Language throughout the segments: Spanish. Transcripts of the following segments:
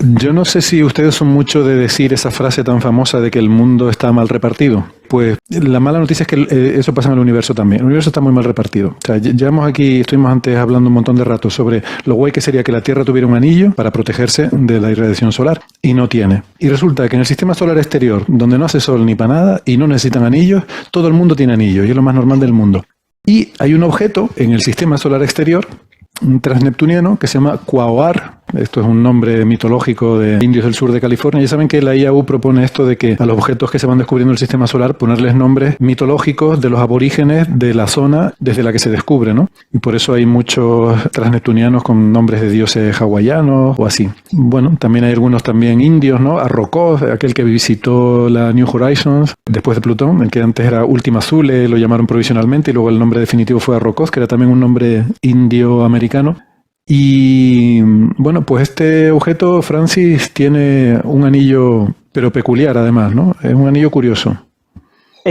Yo no sé si ustedes son mucho de decir esa frase tan famosa de que el mundo está mal repartido. Pues la mala noticia es que eso pasa en el universo también. El universo está muy mal repartido. O sea, llevamos aquí, estuvimos antes hablando un montón de rato sobre lo guay que sería que la Tierra tuviera un anillo para protegerse de la irradiación solar. Y no tiene. Y resulta que en el sistema solar exterior, donde no hace sol ni para nada y no necesitan anillos, todo el mundo tiene anillos y es lo más normal del mundo. Y hay un objeto en el sistema solar exterior, un transneptuniano, que se llama Quaoar. Esto es un nombre mitológico de indios del sur de California. Ya saben que la IAU propone esto de que a los objetos que se van descubriendo en el sistema solar ponerles nombres mitológicos de los aborígenes de la zona desde la que se descubre, ¿no? Y por eso hay muchos transneptunianos con nombres de dioses hawaianos o así. Bueno, también hay algunos también indios, ¿no? Arrokoth, aquel que visitó la New Horizons después de Plutón, el que antes era Ultima Thule, lo llamaron provisionalmente y luego el nombre definitivo fue Arrokoth, que era también un nombre indio-americano. Y bueno, pues este objeto, Francis, tiene un anillo, pero peculiar además, ¿no? Es un anillo curioso.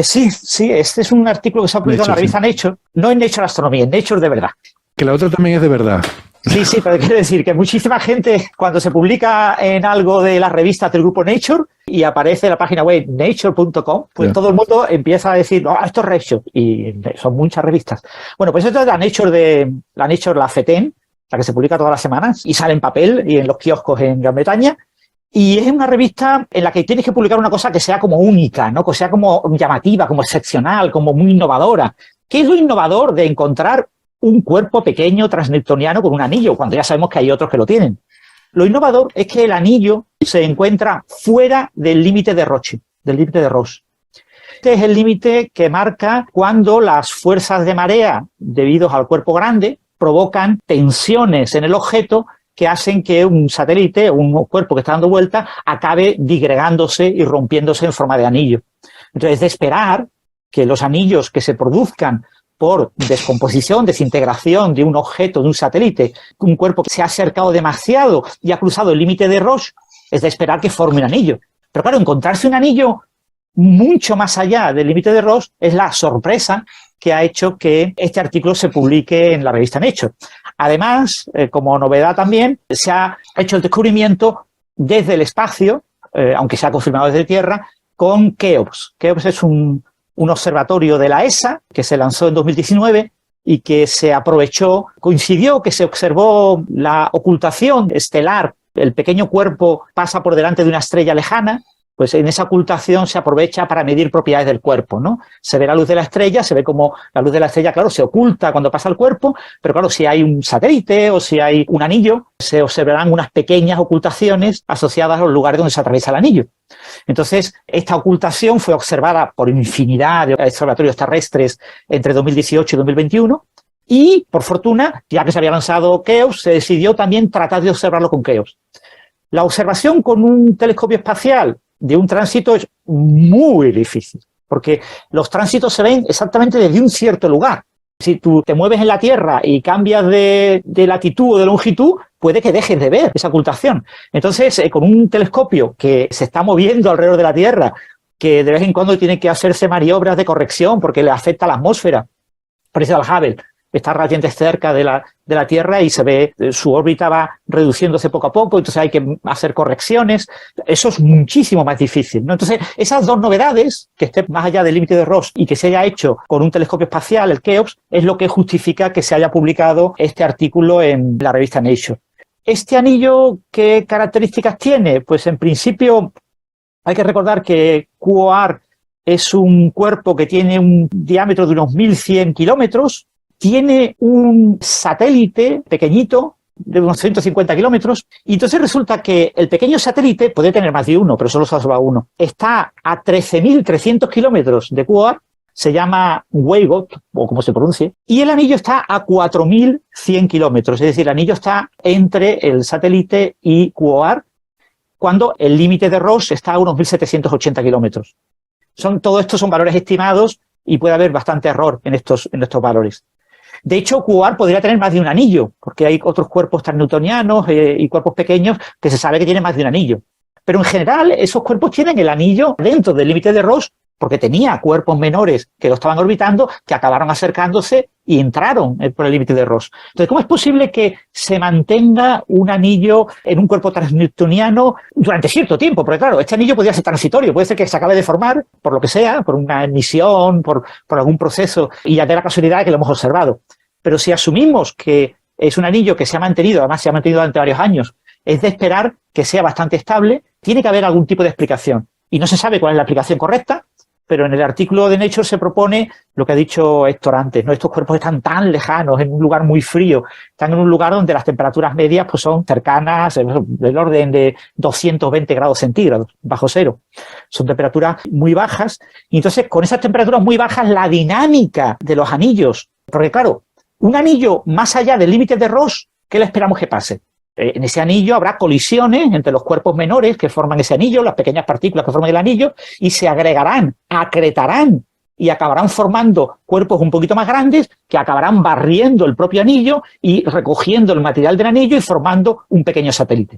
Sí, este es un artículo que se ha publicado en la revista Nature, no en Nature Astronomy, en Nature de verdad. Que la otra también es de verdad. Sí, pero quiero decir que muchísima gente, cuando se publica en algo de las revistas del grupo Nature y aparece en la página web nature.com, pues todo el mundo empieza a decir, esto es Nature, y son muchas revistas. Bueno, pues esto es la Nature, la FETEN, la que se publica todas las semanas y sale en papel y en los kioscos en Gran Bretaña. Y es una revista en la que tienes que publicar una cosa que sea como única, ¿no? Que sea como llamativa, como excepcional, como muy innovadora. ¿Qué es lo innovador de encontrar un cuerpo pequeño transneptuniano con un anillo, cuando ya sabemos que hay otros que lo tienen? Lo innovador es que el anillo se encuentra fuera del límite de Roche, del límite de Roche. Este es el límite que marca cuando las fuerzas de marea, debido al cuerpo grande, provocan tensiones en el objeto que hacen que un satélite, un cuerpo que está dando vuelta, acabe digregándose y rompiéndose en forma de anillo. Entonces, de esperar que los anillos que se produzcan por descomposición, desintegración de un objeto, de un satélite, un cuerpo que se ha acercado demasiado y ha cruzado el límite de Roche, es de esperar que forme un anillo. Pero claro, encontrarse un anillo mucho más allá del límite de Roche es la sorpresa que ha hecho que este artículo se publique en la revista Nature. Además, como novedad también, se ha hecho el descubrimiento desde el espacio, aunque se ha confirmado desde Tierra, con Keops. Keops es un observatorio de la ESA que se lanzó en 2019 y que se aprovechó, coincidió que se observó la ocultación estelar. El pequeño cuerpo pasa por delante de una estrella lejana. Pues en esa ocultación se aprovecha para medir propiedades del cuerpo, ¿no? Se ve la luz de la estrella, se ve como la luz de la estrella, claro, se oculta cuando pasa el cuerpo, pero claro, si hay un satélite o si hay un anillo, se observarán unas pequeñas ocultaciones asociadas a los lugares donde se atraviesa el anillo. Entonces, esta ocultación fue observada por infinidad de observatorios terrestres entre 2018 y 2021, y, por fortuna, ya que se había lanzado Keops, se decidió también tratar de observarlo con Keops. La observación con un telescopio espacial de un tránsito es muy difícil, porque los tránsitos se ven exactamente desde un cierto lugar. Si tú te mueves en la Tierra y cambias de latitud o de longitud, puede que dejes de ver esa ocultación. Entonces, con un telescopio que se está moviendo alrededor de la Tierra, que de vez en cuando tiene que hacerse maniobras de corrección porque le afecta a la atmósfera, parecido al Hubble, está relativamente cerca de la Tierra y se ve, su órbita va reduciéndose poco a poco, entonces hay que hacer correcciones. Eso es muchísimo más difícil, ¿no? Entonces, esas dos novedades, que esté más allá del límite de Roche y que se haya hecho con un telescopio espacial, el Keops, es lo que justifica que se haya publicado este artículo en la revista Nature. ¿Este anillo qué características tiene? Pues en principio hay que recordar que Quaoar es un cuerpo que tiene un diámetro de unos 1.100 kilómetros, tiene un satélite pequeñito de unos 150 kilómetros, y entonces resulta que el pequeño satélite, puede tener más de uno, pero solo se ha observado uno, está a 13.300 kilómetros de Quaoar, se llama Waygot, o como se pronuncie, y el anillo está a 4.100 kilómetros, es decir, el anillo está entre el satélite y Quaoar, cuando el límite de Roche está a unos 1.780 kilómetros. Todo esto son valores estimados y puede haber bastante error en estos valores. De hecho, Quaoar podría tener más de un anillo, porque hay otros cuerpos transneptunianos y cuerpos pequeños que se sabe que tienen más de un anillo. Pero en general, esos cuerpos tienen el anillo dentro del límite de Roche porque tenía cuerpos menores que lo estaban orbitando, que acabaron acercándose y entraron por el límite de Ross. Entonces, ¿cómo es posible que se mantenga un anillo en un cuerpo transneptuniano durante cierto tiempo? Porque claro, este anillo podría ser transitorio, puede ser que se acabe de formar, por lo que sea, por una emisión, por algún proceso, y ya de la casualidad que lo hemos observado. Pero si asumimos que es un anillo que se ha mantenido, además se ha mantenido durante varios años, es de esperar que sea bastante estable, tiene que haber algún tipo de explicación. Y no se sabe cuál es la explicación correcta, pero en el artículo de Nature se propone lo que ha dicho Héctor antes, ¿no? Estos cuerpos están tan lejanos, en un lugar muy frío, están en un lugar donde las temperaturas medias pues son cercanas, del orden de 220 grados centígrados, bajo cero. Son temperaturas muy bajas, y entonces con esas temperaturas muy bajas la dinámica de los anillos, porque claro, un anillo más allá del límite de Ross, ¿qué le esperamos que pase? En ese anillo habrá colisiones entre los cuerpos menores que forman ese anillo, las pequeñas partículas que forman el anillo, y se agregarán, acretarán y acabarán formando cuerpos un poquito más grandes que acabarán barriendo el propio anillo y recogiendo el material del anillo y formando un pequeño satélite.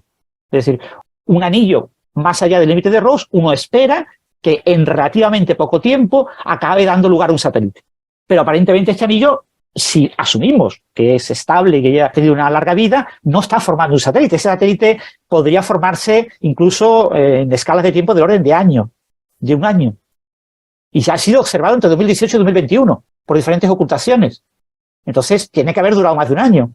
Es decir, un anillo más allá del límite de Ross, uno espera que en relativamente poco tiempo acabe dando lugar a un satélite. Pero aparentemente este anillo, si asumimos que es estable y que ya ha tenido una larga vida, no está formando un satélite. Ese satélite podría formarse incluso en escalas de tiempo del orden de un año. Y ya ha sido observado entre 2018 y 2021 por diferentes ocultaciones. Entonces, tiene que haber durado más de un año.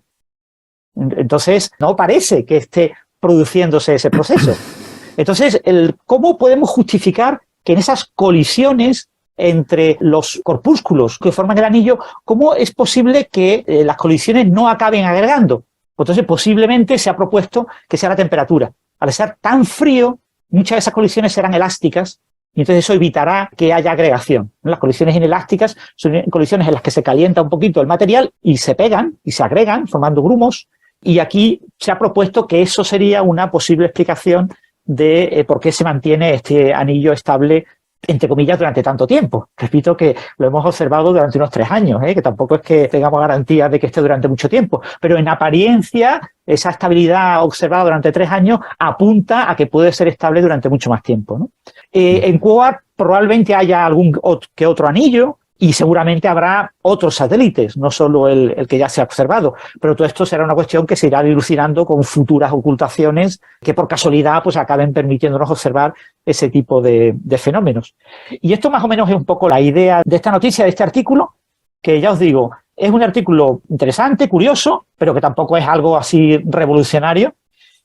Entonces, no parece que esté produciéndose ese proceso. Entonces, ¿cómo podemos justificar que en esas colisiones entre los corpúsculos que forman el anillo, cómo es posible que las colisiones no acaben agregando? Entonces, posiblemente se ha propuesto que sea la temperatura. Al ser tan frío, muchas de esas colisiones serán elásticas y entonces eso evitará que haya agregación. Las colisiones inelásticas son colisiones en las que se calienta un poquito el material y se pegan y se agregan formando grumos, y aquí se ha propuesto que eso sería una posible explicación de por qué se mantiene este anillo estable, entre comillas, durante tanto tiempo. Repito que lo hemos observado durante unos 3 años, que tampoco es que tengamos garantías de que esté durante mucho tiempo, pero en apariencia esa estabilidad observada durante 3 años apunta a que puede ser estable durante mucho más tiempo, ¿no? En Quoad probablemente haya algún que otro anillo y seguramente habrá otros satélites, no solo el que ya se ha observado, pero todo esto será una cuestión que se irá dilucidando con futuras ocultaciones que por casualidad pues acaben permitiéndonos observar ese tipo de fenómenos. Y esto más o menos es un poco la idea de esta noticia, de este artículo, que ya os digo, es un artículo interesante, curioso, pero que tampoco es algo así revolucionario.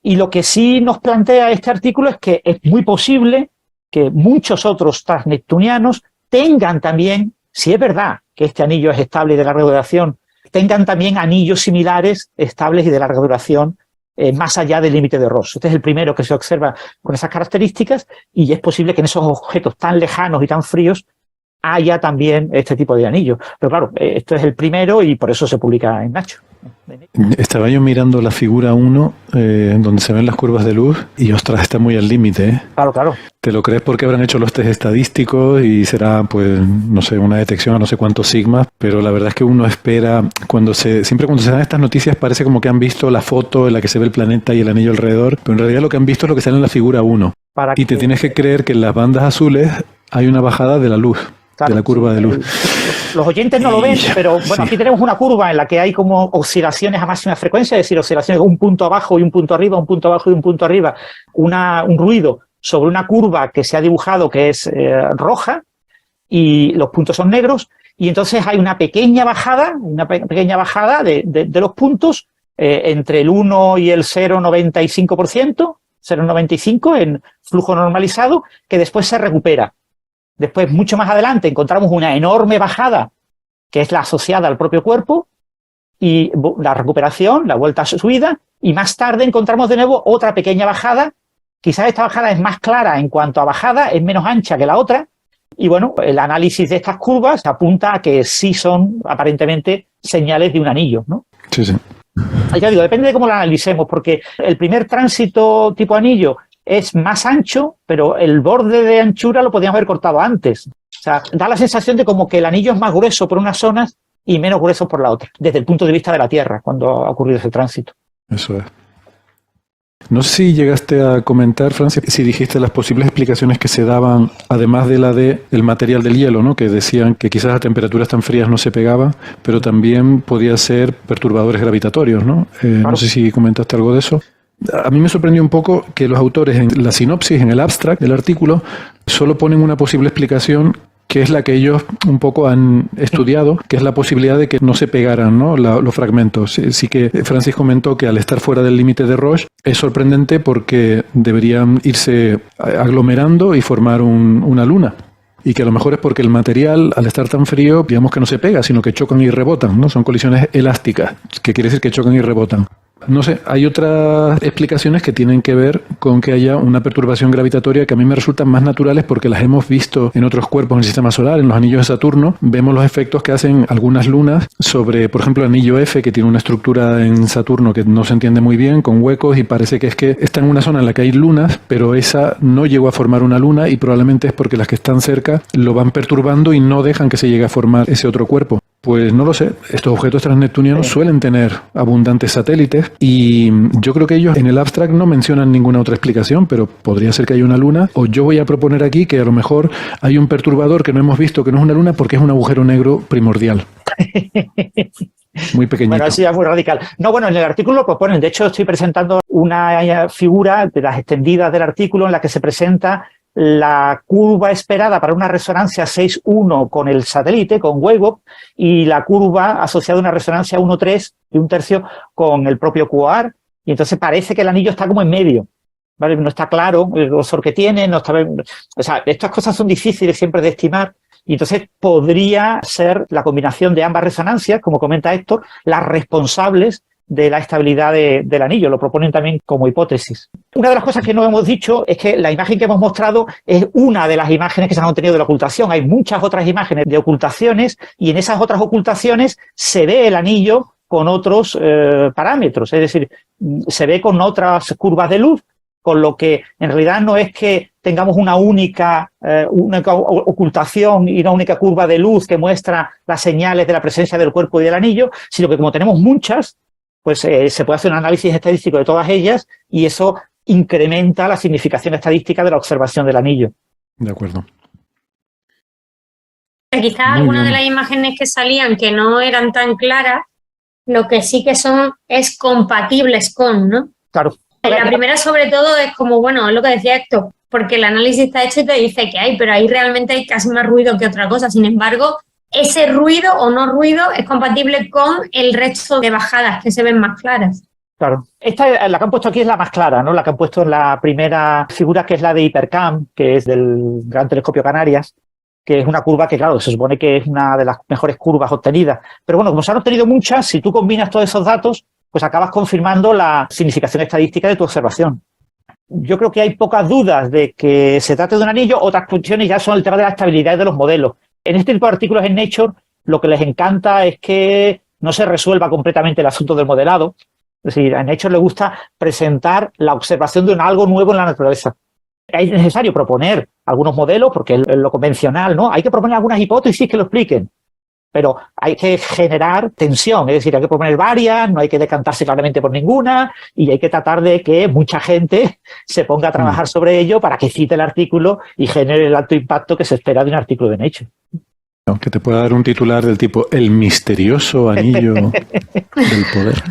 Y lo que sí nos plantea este artículo es que es muy posible que muchos otros transneptunianos tengan también, si es verdad que este anillo es estable y de larga duración, tengan también anillos similares, estables y de larga duración, más allá del límite de Ross. Este es el primero que se observa con esas características, y es posible que en esos objetos tan lejanos y tan fríos haya también este tipo de anillos. Pero claro, esto es el primero y por eso se publica en Nature. Estaba yo mirando la figura 1, donde se ven las curvas de luz, y ostras, está muy al límite, ¿eh? Claro, claro. ¿Te lo crees porque habrán hecho los test estadísticos y será, pues, no sé, una detección a no sé cuántos sigmas? Pero la verdad es que uno espera, siempre cuando se dan estas noticias parece como que han visto la foto en la que se ve el planeta y el anillo alrededor, pero en realidad lo que han visto es lo que sale en la figura 1. Y te tienes que creer que en las bandas azules hay una bajada de la luz. Claro, de la curva de luz. Los oyentes no lo ven, pero bueno, aquí tenemos una curva en la que hay como oscilaciones a máxima frecuencia, es decir, oscilaciones de un punto abajo y un punto arriba, un punto abajo y un punto arriba, un ruido sobre una curva que se ha dibujado que es roja y los puntos son negros, y entonces hay una pequeña bajada de los puntos entre el 1 y el 0,95%, 0,95 en flujo normalizado, que después se recupera. Después, mucho más adelante, encontramos una enorme bajada, que es la asociada al propio cuerpo, y la recuperación, la vuelta a subida, y más tarde encontramos de nuevo otra pequeña bajada. Quizás esta bajada es más clara en cuanto a bajada, es menos ancha que la otra, y bueno, el análisis de estas curvas apunta a que sí son aparentemente señales de un anillo, ¿no? Sí, sí. Ya digo, depende de cómo lo analicemos, porque el primer tránsito tipo anillo es más ancho, pero el borde de anchura lo podíamos haber cortado antes. O sea, da la sensación de como que el anillo es más grueso por unas zonas y menos grueso por la otra, desde el punto de vista de la Tierra, cuando ha ocurrido ese tránsito. Eso es. No sé si llegaste a comentar, Francis, si dijiste las posibles explicaciones que se daban, además de la de el material del hielo, ¿no? Que decían que quizás a temperaturas tan frías no se pegaba, pero también podía ser perturbadores gravitatorios, ¿no? Claro. No sé si comentaste algo de eso. A mí me sorprendió un poco que los autores en la sinopsis, en el abstract del artículo, solo ponen una posible explicación que es la que ellos un poco han estudiado, que es la posibilidad de que no se pegaran, ¿no? Los fragmentos. Sí que Francis comentó que al estar fuera del límite de Roche es sorprendente porque deberían irse aglomerando y formar una luna. Y que a lo mejor es porque el material, al estar tan frío, digamos que no se pega, sino que chocan y rebotan, ¿no? Son colisiones elásticas, que quiere decir que chocan y rebotan. No sé, hay otras explicaciones que tienen que ver con que haya una perturbación gravitatoria que a mí me resultan más naturales porque las hemos visto en otros cuerpos en el sistema solar, en los anillos de Saturno. Vemos los efectos que hacen algunas lunas sobre, por ejemplo, el anillo F, que tiene una estructura en Saturno que no se entiende muy bien, con huecos, y parece que es que está en una zona en la que hay lunas, pero esa no llegó a formar una luna y probablemente es porque las que están cerca lo van perturbando y no dejan que se llegue a formar ese otro cuerpo. Pues no lo sé, estos objetos transneptunianos suelen tener abundantes satélites y yo creo que ellos en el abstract no mencionan ninguna otra explicación, pero podría ser que haya una luna, o yo voy a proponer aquí que a lo mejor hay un perturbador que no hemos visto que no es una luna porque es un agujero negro primordial. Muy pequeñito. Bueno, eso ya es muy radical. No, bueno, en el artículo lo proponen. De hecho, estoy presentando una figura de las extendidas del artículo en la que se presenta la curva esperada para una resonancia 6,1 con el satélite, con Wave, y la curva asociada a una resonancia 1,3 y 1/3 con el propio Quasar, y entonces parece que el anillo está como en medio, ¿vale? No está claro el grosor que tiene, no está, o sea, estas cosas son difíciles siempre de estimar, y entonces podría ser la combinación de ambas resonancias, como comenta Héctor, las responsables de la estabilidad del anillo. Lo proponen también como hipótesis. Una de las cosas que no hemos dicho es que la imagen que hemos mostrado es una de las imágenes que se han obtenido de la ocultación. Hay muchas otras imágenes de ocultaciones y en esas otras ocultaciones se ve el anillo con otros parámetros, es decir, se ve con otras curvas de luz, con lo que en realidad no es que tengamos una única ocultación y una única curva de luz que muestra las señales de la presencia del cuerpo y del anillo, sino que como tenemos muchas, pues se puede hacer un análisis estadístico de todas ellas y eso incrementa la significación estadística de la observación del anillo. De acuerdo. Quizás algunas de las imágenes que salían que no eran tan claras, lo que sí que son es compatibles con, ¿no? Claro. La primera sobre todo es como, bueno, es lo que decía Héctor, porque el análisis está hecho y te dice que hay, pero ahí realmente hay casi más ruido que otra cosa. Sin embargo, ese ruido o no ruido es compatible con el resto de bajadas que se ven más claras. Claro. Esta, la que han puesto aquí es la más clara, ¿no? La que han puesto en la primera figura, que es la de Hipercam, que es del Gran Telescopio Canarias, que es una curva que, claro, se supone que es una de las mejores curvas obtenidas. Pero bueno, como se han obtenido muchas, si tú combinas todos esos datos, pues acabas confirmando la significación estadística de tu observación. Yo creo que hay pocas dudas de que se trate de un anillo. Otras cuestiones ya son el tema de la estabilidad de los modelos. En este tipo de artículos en Nature, lo que les encanta es que no se resuelva completamente el asunto del modelado. Es decir, a Nature le gusta presentar la observación de algo nuevo en la naturaleza. Es necesario proponer algunos modelos, porque es lo convencional, ¿no? Hay que proponer algunas hipótesis que lo expliquen, pero hay que generar tensión, es decir, hay que proponer varias, no hay que decantarse claramente por ninguna, y hay que tratar de que mucha gente se ponga a trabajar sobre ello para que cite el artículo y genere el alto impacto que se espera de un artículo de Nature. Que te pueda dar un titular del tipo El misterioso anillo del poder.